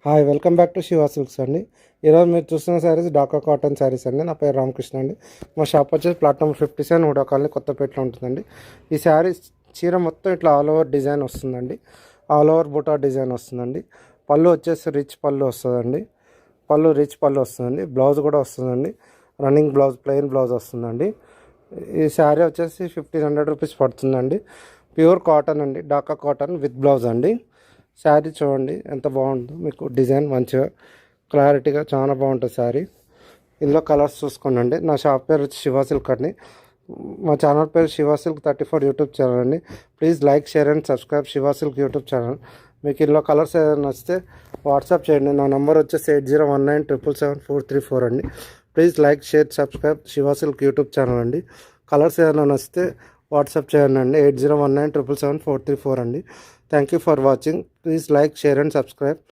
Hi welcome back to Shiva silks అండి. ఈరోజు మీరు చూస్తున్న శారీస్ డాకా కాటన్ శారీస్ అండి. నా పేరు రామకృష్ణ అండి. మా షాప్ వచ్చేసి ప్లాట్ఫామ్ 57 హుడా కాలనీ కొత్తపేటలో ఉంటుందండి. ఈ శారీస్ చీర మొత్తం ఇట్లా ఆల్ ఓవర్ డిజైన్ వస్తుందండి. ఆల్ ఓవర్ బుటా డిజైన్ వస్తుందండి. పళ్ళు వచ్చేసి రిచ్ పళ్ళు వస్తుందండి. రిచ్ పళ్ళు వస్తుందండి. బ్లౌజ్ కూడా వస్తుందండి. రన్నింగ్ బ్లౌజ్, ప్లెయిన్ బ్లౌజ్ వస్తుందండి. ఈ శారీ వచ్చేసి 1500 రూపీస్ పడుతుందండి. ప్యూర్ కాటన్ అండి, డాకా కాటన్ విత్ బ్లౌజ్ అండి. శారీ చూడండి ఎంత బాగుందో, మీకు డిజైన్ మంచిగా క్లారిటీగా చాలా బాగుంటుంది శారీ. ఇందులో కలర్స్ చూసుకోండి. నా షాప్ పేరు వచ్చి శివ సిల్క్ అండి. మా ఛానల్ పేరు శివ సిల్క్ 34 యూట్యూబ్ ఛానల్ అండి. Please like, share and subscribe Shiva silk YouTube channel. మీకు ఇందులో కలర్స్ ఏదైనా నచ్చితే వాట్సాప్ చేయండి. నా నెంబర్ వచ్చేసి 8019777434 అండి. Please like, share, subscribe Shiva silk YouTube channel అండి. కలర్స్ ఏదైనా నచ్చితే వాట్సాప్ చేయండి అండి. 8019777434 అండి. Thank you for watching. Please like, share and subscribe.